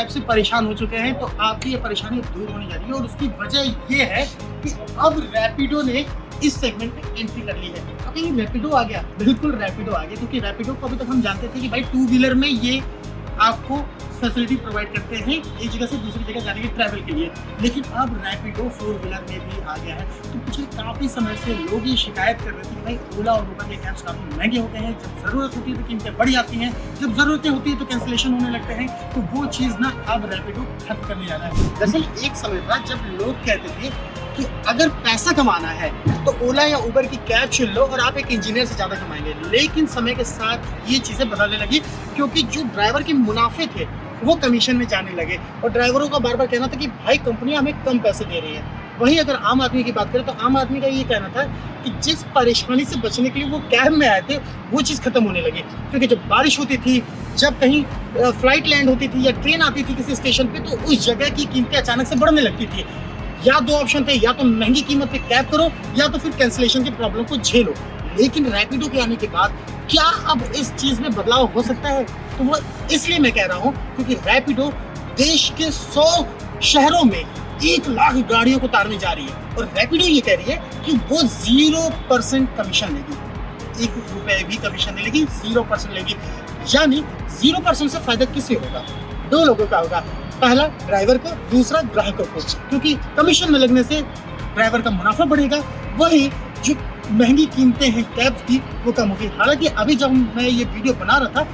Cab से परेशान हो चुके हैं तो आपकी ये परेशानी दूर होने जा रही है। और उसकी वजह ये है कि अब रैपिडो ने इस सेगमेंट में एंट्री कर ली है। अब ये रैपिडो आ गया, बिल्कुल रैपिडो आ गया, क्योंकि रैपिडो को अभी तक हम जानते थे कि भाई टू व्हीलर में ये आपको फैसिलिटी प्रोवाइड करते हैं एक जगह से दूसरी जगह जाने के ट्रैवल के लिए, लेकिन अब रैपिडो फोर व्हीलर में भी आ गया है। तो पिछले काफ़ी समय से लोग ये शिकायत कर रहे थे कि भाई ओला और उबर के कैब्स काफ़ी महंगे हो गए हैं, जब ज़रूरत होती है तो कीमतें बढ़ जाती हैं, जब ज़रूरतें होती है तो कैंसिलेशन होने लगते हैं। तो वो चीज़ ना अब रैपिडो खत्म करने जा रहा है। दरअसल एक समय था जब लोग कहते थे कि अगर पैसा कमाना है तो ओला या उबर की कैब चुन लो और आप एक इंजीनियर से ज़्यादा कमाएंगे। लेकिन समय के साथ ये चीज़ें बदलने लगी, क्योंकि जो ड्राइवर के मुनाफे थे वो कमीशन में जाने लगे और ड्राइवरों का बार बार कहना था कि भाई कंपनियां हमें कम पैसे दे रही है। वहीं अगर आम आदमी की बात करें तो आम आदमी का ये कहना था कि जिस परेशानी से बचने के लिए वो कैब में आए थे वो चीज़ खत्म होने लगी। क्योंकि जब बारिश होती थी, जब कहीं फ्लाइट लैंड होती थी या ट्रेन आती थी किसी स्टेशन पे, तो उस जगह की कीमतें अचानक से बढ़ने लगती थी। या दो ऑप्शन थे, या तो महंगी कीमत पे कैब करो या तो फिर कैंसिलेशन की प्रॉब्लम को झेलो। लेकिन रैपिडो के आने के बाद क्या अब इस चीज़ में बदलाव हो सकता है? तो वो इसलिए मैं कह रहा हूँ क्योंकि रैपिडो देश के 100 शहरों में 1 लाख गाड़ियों को उतारने जा रही है। और रैपिडो ये कह रही है कि वो 0% कमीशन लेगी, 1 रुपए भी कमीशन नहीं लेगी, 0% लेगी। यानी 0% से फायदा किसे होगा? 2 लोगों का होगा, पहला ड्राइवर को, दूसरा ग्राहकों को, क्योंकि कमीशन में लगने से ड्राइवर का मुनाफा बढ़ेगा, वही जो महंगी कीमतें हैं कैब्स की वो कम होगी। हालांकि अभी जब मैं ये वीडियो बना रहा था,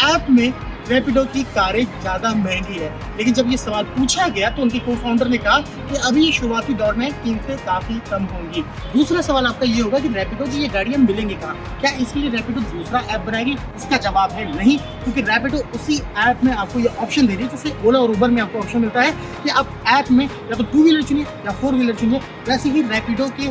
ऐप में रैपिडो की कारें ज़्यादा महंगी है, लेकिन जब ये सवाल पूछा गया तो उनके को फाउंडर ने कहा कि अभी शुरुआती दौर में कीमतें काफ़ी कम होंगी। दूसरा सवाल आपका ये होगा कि रैपिडो की ये गाड़ियाँ मिलेंगी कहाँ? क्या इसके लिए रैपिडो दूसरा ऐप बनाएगी? इसका जवाब है नहीं, क्योंकि रैपिडो उसी ऐप में आपको ये ऑप्शन दे रही है जैसे ओला और उबर में आपको ऑप्शन मिलता है कि आप ऐप में या तो 2 व्हीलर चुनिए या 4 व्हीलर चुनिए। वैसे ही रैपिडो के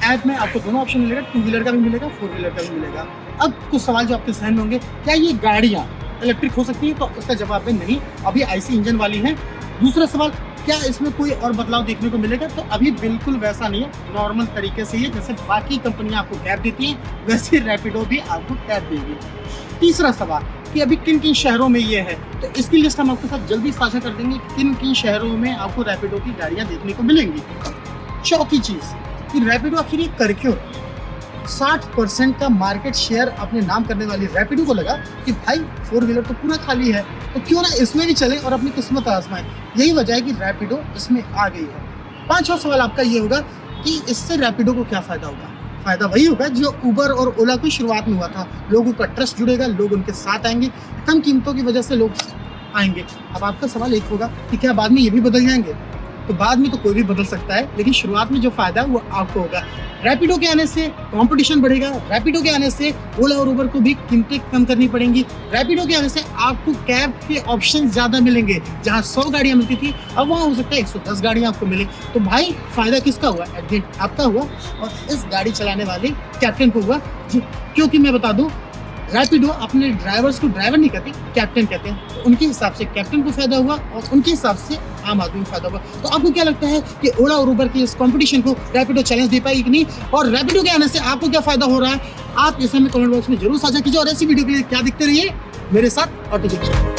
ऐप में आपको दोनों ऑप्शन मिलेगा, 2 व्हीलर का भी मिलेगा, 4 व्हीलर का भी मिलेगा। अब कुछ सवाल जो आपके जहन में होंगे, क्या ये गाड़ियाँ इलेक्ट्रिक हो सकती है? तो उसका जवाब है नहीं, अभी आईसी इंजन वाली हैं। दूसरा सवाल, क्या इसमें कोई और बदलाव देखने को मिलेगा? तो अभी बिल्कुल वैसा नहीं है, नॉर्मल तरीके से ही है। जैसे बाकी कंपनियां आपको कैब देती हैं वैसे रैपिडो भी आपको कैब देगी। तीसरा सवाल कि अभी किन किन शहरों में ये है, तो इसकी लिस्ट हम आपके साथ जल्दी साझा कर देंगे किन किन शहरों में आपको रैपिडो की गाड़ियाँ देखने को मिलेंगी। चौथी चीज़ कि रैपिडो आखिर ये कर क्यों? 60% का मार्केट शेयर अपने नाम करने वाली रैपिडो को लगा कि भाई 4 व्हीलर तो पूरा खाली है, तो क्यों ना इसमें भी चले और अपनी किस्मत आजमाएं। यही वजह है कि रैपिडो इसमें आ गई है। 5वां सवाल आपका ये होगा कि इससे रैपिडो को क्या फ़ायदा होगा? फ़ायदा वही होगा जो उबर और ओला की शुरुआत में हुआ था, लोगों का ट्रस्ट जुड़ेगा, लोग उनके साथ आएंगे, कम कीमतों की वजह से लोग आएंगे। अब आपका सवाल एक होगा कि क्या बाद में ये भी बदल जाएंगे? तो बाद में तो कोई भी बदल सकता है, लेकिन शुरुआत में जो फायदा है वो आपको होगा। रैपिडो के आने से कंपटीशन बढ़ेगा, रैपिडो के आने से ओला और उबर को भी कीमतें कम करनी पड़ेंगी, रैपिडो के आने से आपको कैब के ऑप्शन ज़्यादा मिलेंगे। जहां 100 गाड़ियां मिलती थी अब वहां हो सकता है 110 गाड़ियां आपको मिले। तो भाई फायदा किसका हुआ? एडमिट आपका हुआ और इस गाड़ी चलाने वाले कैप्टन को हुआ। क्योंकि मैं बता दूं, रैपिडो अपने ड्राइवर्स को ड्राइवर नहीं कहते, कैप्टन कहते हैं। तो उनके हिसाब से कैप्टन को फायदा हुआ और उनके हिसाब से आम आदमी को फायदा हुआ। तो आपको क्या लगता है कि ओला और उबर की इस कंपटीशन को रैपिडो चैलेंज दे पाएगी कि नहीं? और रैपिडो के आने से आपको क्या फायदा हो रहा है? आप इसे हमें कमेंट बॉक्स में जरूर साझा कीजिए और ऐसी वीडियो के लिए क्या दिखते रहिए मेरे साथ ऑटो जंक्शन।